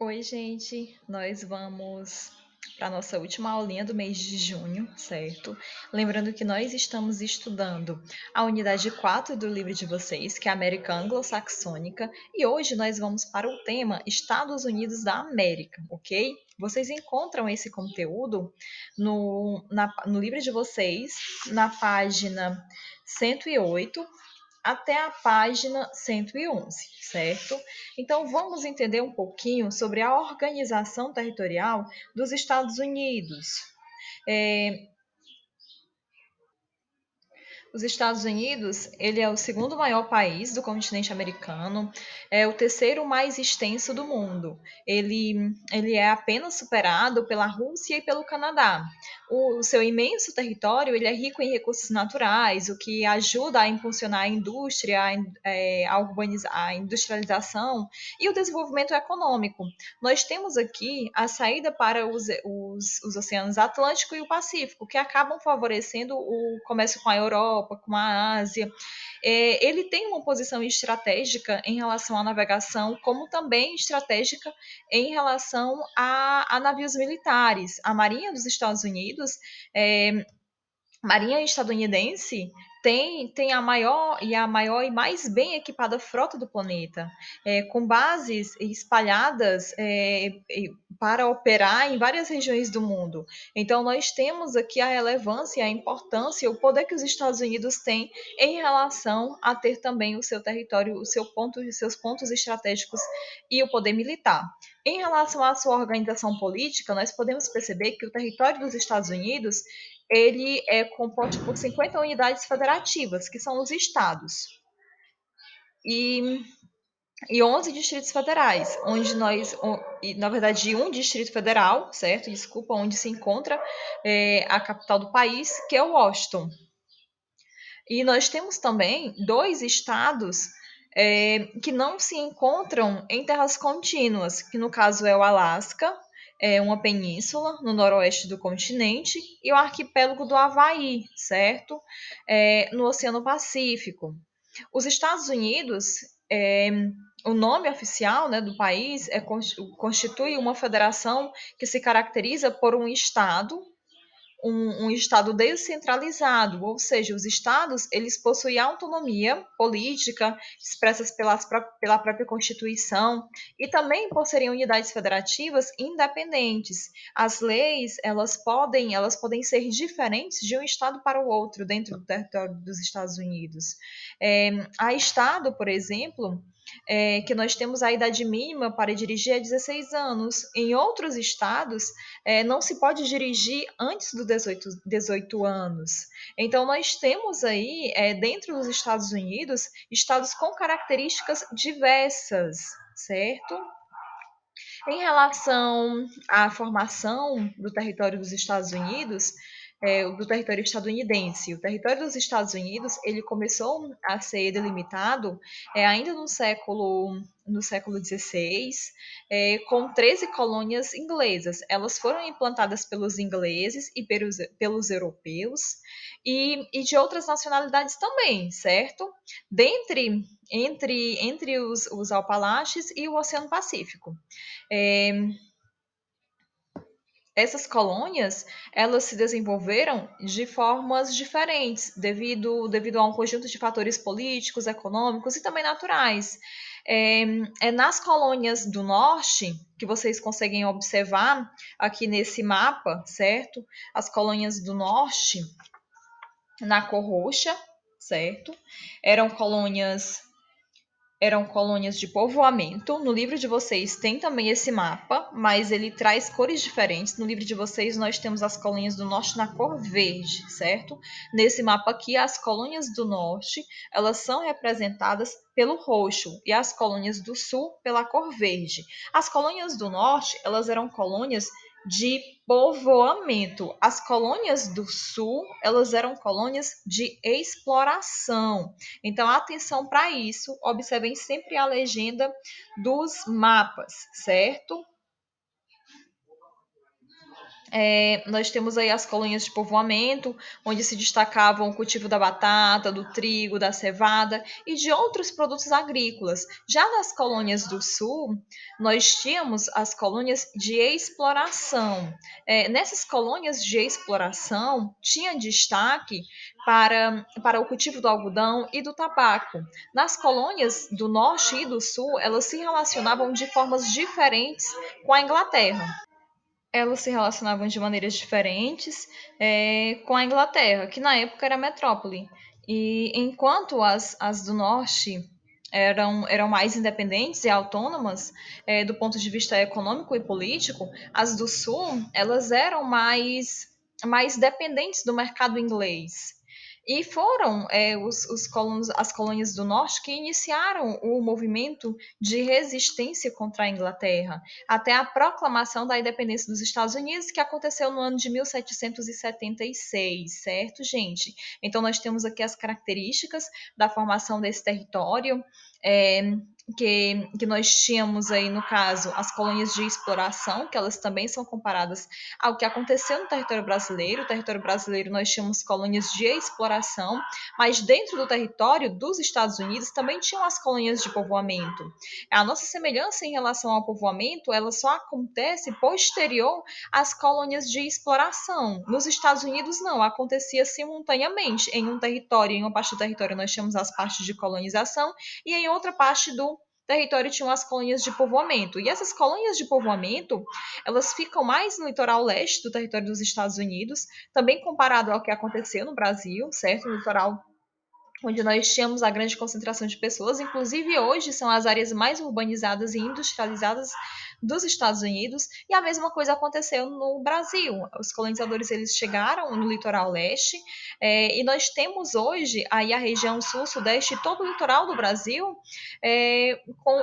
Oi, gente. Nós vamos para a nossa última aulinha do mês de junho, certo? Lembrando que nós estamos estudando a unidade 4 do livro de vocês, que é a América Anglo-Saxônica, e hoje nós vamos para o tema Estados Unidos da América, ok? Vocês encontram esse conteúdo no livro de vocês, na página 108 até a página 111, certo? Então, vamos entender um pouquinho sobre a organização territorial dos Estados Unidos. É, Os Estados Unidos, ele é o segundo maior país do continente americano, é o terceiro mais extenso do mundo. Ele é apenas superado pela Rússia e pelo Canadá. O seu imenso território, ele é rico em recursos naturais, o que ajuda a impulsionar a indústria, a industrialização e o desenvolvimento econômico. Nós temos aqui a saída para os oceanos Atlântico e o Pacífico, que acabam favorecendo o comércio com a Europa, com a Ásia. Ele tem uma posição estratégica em relação à navegação, como também estratégica em relação a navios militares. A Marinha dos Estados Unidos é, Marinha estadunidense tem a maior e mais bem equipada frota do planeta, com bases espalhadas para operar em várias regiões do mundo. Então, nós temos aqui a relevância, a importância, o poder que os Estados Unidos têm em relação a ter também o seu território, os seus pontos estratégicos e o poder militar. Em relação à sua organização política, nós podemos perceber que o território dos Estados Unidos ele é composto por 50 unidades federativas, que são os estados, e, e 11 distritos federais, na verdade, um distrito federal, certo? Desculpa, onde se encontra a capital do país, que é Washington. E nós temos também dois estados que não se encontram em terras contínuas, que no caso é o Alasca, uma península no noroeste do continente, e o arquipélago do Havaí, certo? No Oceano Pacífico. Os Estados Unidos, é, o nome oficial, né, do país constitui uma federação que se caracteriza por um estado estado descentralizado, ou seja, os estados eles possuem autonomia política expressas pela própria Constituição e também possuem unidades federativas independentes. As leis elas podem ser diferentes de um estado para o outro dentro do território dos Estados Unidos. Há estado, por exemplo, que nós temos a idade mínima para dirigir é 16 anos. Em outros estados, não se pode dirigir antes dos 18 anos. Então, nós temos aí, dentro dos Estados Unidos, estados com características diversas, certo? Em relação à formação do território dos Estados Unidos, do território estadunidense, o território dos Estados Unidos ele começou a ser delimitado ainda no século XVI, com 13 colônias inglesas. Elas foram implantadas pelos ingleses e pelos europeus e de outras nacionalidades também, certo? Entre os Apalaches e o Oceano Pacífico. É, Essas colônias, elas se desenvolveram de formas diferentes, devido a um conjunto de fatores políticos, econômicos e também naturais. Nas colônias do norte, que vocês conseguem observar aqui nesse mapa, certo? As colônias do norte, na cor roxa, certo? Eram colônias eram colônias de povoamento. No livro de vocês tem também esse mapa, mas ele traz cores diferentes. No livro de vocês nós temos as colônias do norte na cor verde, certo? Nesse mapa aqui, as colônias do norte, elas são representadas pelo roxo e as colônias do sul pela cor verde. As colônias do norte, elas eram colônias de povoamento. As colônias do sul, elas eram colônias de exploração. Então, atenção para isso, observem sempre a legenda dos mapas, certo? Nós temos aí as colônias de povoamento, onde se destacavam o cultivo da batata, do trigo, da cevada e de outros produtos agrícolas. Já nas colônias do sul, nós tínhamos as colônias de exploração. Nessas colônias de exploração, tinha destaque para o cultivo do algodão e do tabaco. Nas colônias do norte e do sul, elas se relacionavam de formas diferentes com a Inglaterra. Elas se relacionavam de maneiras diferentes com a Inglaterra, que na época era metrópole. E enquanto as do norte eram mais independentes e autônomas do ponto de vista econômico e político, as do sul elas eram mais dependentes do mercado inglês. E foram as colônias do norte que iniciaram o movimento de resistência contra a Inglaterra até a proclamação da independência dos Estados Unidos, que aconteceu no ano de 1776, certo, gente? Então, nós temos aqui as características da formação desse território, é, que nós tínhamos aí, no caso, as colônias de exploração, que elas também são comparadas ao que aconteceu no território brasileiro. O território brasileiro, nós tínhamos colônias de exploração, mas dentro do território dos Estados Unidos também tinham as colônias de povoamento. A nossa semelhança em relação ao povoamento, ela só acontece posterior às colônias de exploração. Nos Estados Unidos, não, acontecia simultaneamente. Em um território, em uma parte do território, nós tínhamos as partes de colonização e em outra parte do território tinham as colônias de povoamento. E essas colônias de povoamento, elas ficam mais no litoral leste do território dos Estados Unidos, também comparado ao que aconteceu no Brasil, certo? No litoral onde nós tínhamos a grande concentração de pessoas, inclusive hoje são as áreas mais urbanizadas e industrializadas dos Estados Unidos, e a mesma coisa aconteceu no Brasil. Os colonizadores eles chegaram no litoral leste, e nós temos hoje aí a região sul-sudeste e todo o litoral do Brasil,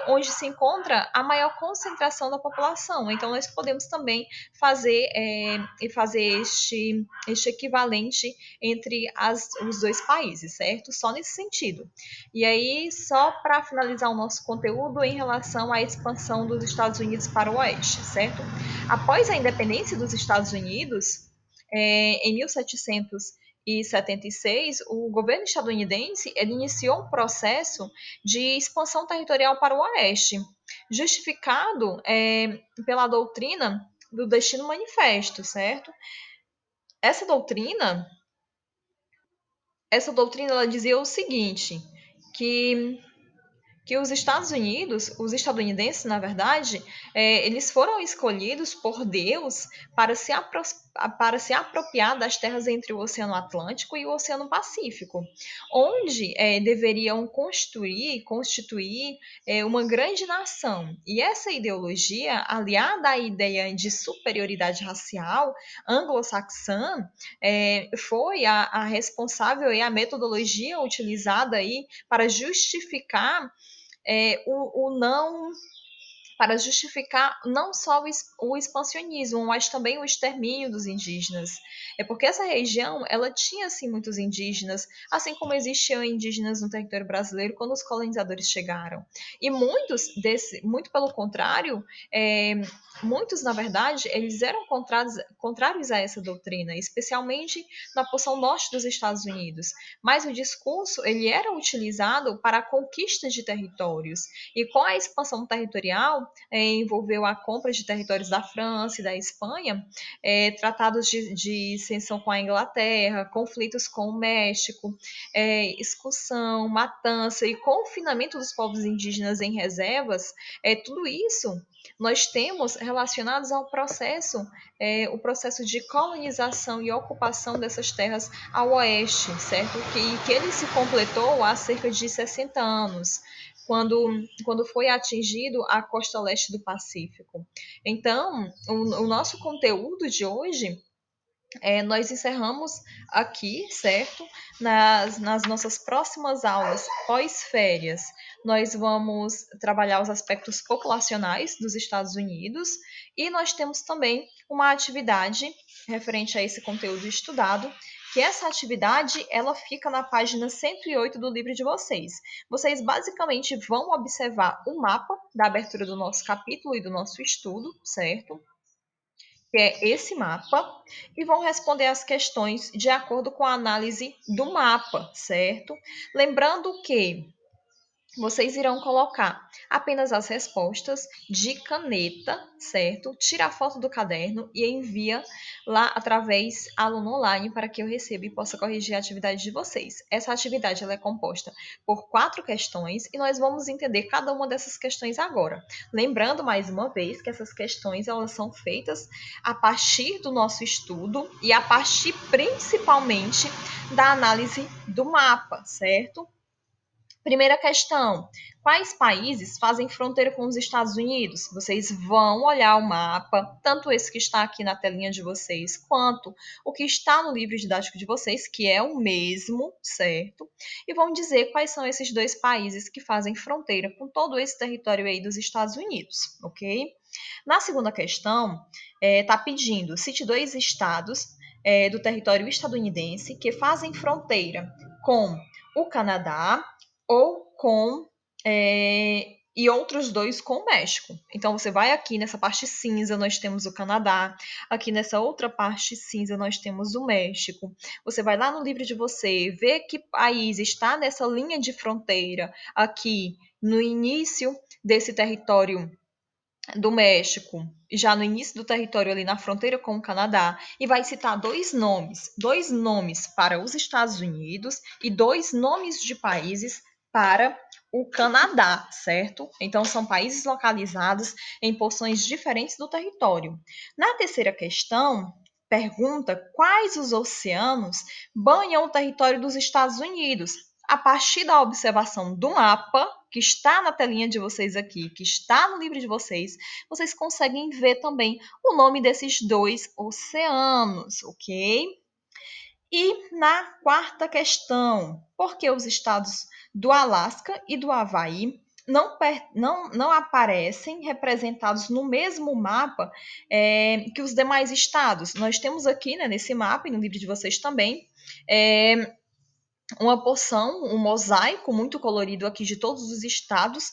onde se encontra a maior concentração da população. Então nós podemos também fazer este equivalente entre os dois países, certo? Só nesse sentido. E aí, só para finalizar o nosso conteúdo em relação à expansão dos Estados Unidos para o oeste, certo? Após a independência dos Estados Unidos, em 1776, o governo estadunidense ele iniciou um processo de expansão territorial para o oeste, justificado pela doutrina do Destino Manifesto, certo? Essa doutrina ela dizia o seguinte, que os Estados Unidos, os estadunidenses, na verdade, eles foram escolhidos por Deus para se apropriar das terras entre o Oceano Atlântico e o Oceano Pacífico, onde deveriam constituir uma grande nação. E essa ideologia, aliada à ideia de superioridade racial anglo-saxã, foi a responsável e a metodologia utilizada aí para justificar o não para justificar não só o expansionismo, mas também o extermínio dos indígenas. É porque essa região, ela tinha, assim, muitos indígenas, assim como existiam indígenas no território brasileiro quando os colonizadores chegaram. E muito pelo contrário, muitos, na verdade, eles eram contrários a essa doutrina, especialmente na porção norte dos Estados Unidos. Mas o discurso, ele era utilizado para a conquista de territórios. E com a expansão territorial, envolveu a compra de territórios da França e da Espanha, tratados de cessão com a Inglaterra, conflitos com o México, excursão, matança e confinamento dos povos indígenas em reservas, tudo isso nós temos relacionados ao o processo de colonização e ocupação dessas terras ao oeste, certo? Que ele se completou há cerca de 60 anos, quando foi atingido a costa leste do Pacífico. Então, o nosso conteúdo de hoje, nós encerramos aqui, certo? Nas nossas próximas aulas pós-férias, nós vamos trabalhar os aspectos populacionais dos Estados Unidos e nós temos também uma atividade referente a esse conteúdo estudado, que essa atividade ela fica na página 108 do livro de vocês. Vocês basicamente vão observar o mapa da abertura do nosso capítulo e do nosso estudo, certo? que é esse mapa, e vão responder as questões de acordo com a análise do mapa, certo? Lembrando que vocês irão colocar apenas as respostas de caneta, certo? Tira a foto do caderno e envia lá através aluno online para que eu receba e possa corrigir a atividade de vocês. Essa atividade ela é composta por 4 questões e nós vamos entender cada uma dessas questões agora. Lembrando mais uma vez que essas questões elas são feitas a partir do nosso estudo e a partir principalmente da análise do mapa, certo? Primeira questão: quais países fazem fronteira com os Estados Unidos? Vocês vão olhar o mapa, tanto esse que está aqui na telinha de vocês, quanto o que está no livro didático de vocês, que é o mesmo, certo? E vão dizer quais são esses 2 países que fazem fronteira com todo esse território aí dos Estados Unidos, ok? Na segunda questão, está pedindo: cite 2 estados do território estadunidense que fazem fronteira com o Canadá ou com e outros 2 com o México. Então você vai aqui nessa parte cinza, nós temos o Canadá, aqui nessa outra parte cinza nós temos o México. Você vai lá no livro de você, vê que país está nessa linha de fronteira aqui no início desse território do México, já no início do território ali na fronteira com o Canadá, e vai citar 2 nomes para os Estados Unidos e 2 nomes de países para o Canadá, certo? Então são países localizados em porções diferentes do território. Na terceira questão, pergunta quais os oceanos banham o território dos Estados Unidos. A partir da observação do mapa, que está na telinha de vocês aqui, que está no livro de vocês, vocês conseguem ver também o nome desses 2 oceanos, ok? E na quarta questão, por que os estados do Alasca e do Havaí não aparecem representados no mesmo mapa que os demais estados? Nós temos aqui, né, nesse mapa, e no livro de vocês também, uma porção, um mosaico muito colorido aqui de todos os estados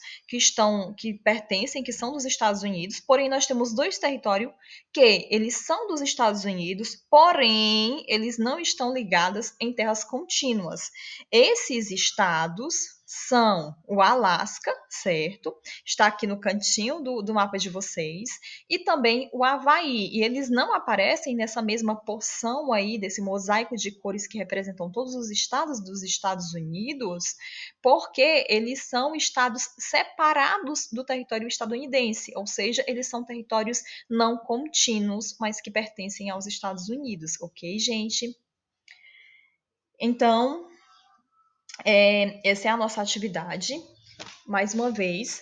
que pertencem, que são dos Estados Unidos, porém nós temos 2 territórios que eles são dos Estados Unidos, porém eles não estão ligados em terras contínuas. Esses estados são o Alasca, certo? Está aqui no cantinho do mapa de vocês, e também o Havaí, e eles não aparecem nessa mesma porção aí desse mosaico de cores que representam todos os estados dos Estados Unidos, porque eles são estados separados do território estadunidense, ou seja, eles são territórios não contínuos, mas que pertencem aos Estados Unidos, ok, gente? Então, essa é a nossa atividade. Mais uma vez,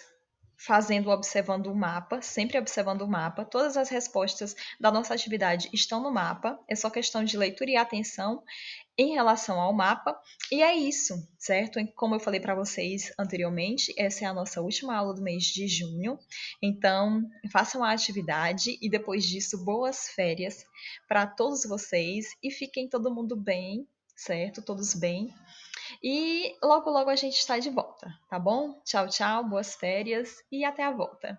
observando o mapa, sempre observando o mapa. Todas as respostas da nossa atividade estão no mapa. É só questão de leitura e atenção em relação ao mapa. E é isso, certo? Como eu falei para vocês anteriormente, essa é a nossa última aula do mês de junho. Então, façam a atividade e depois disso, boas férias para todos vocês e fiquem todo mundo bem, certo? Todos bem. E logo, logo a gente está de volta, tá bom? Tchau, tchau, boas férias e até a volta.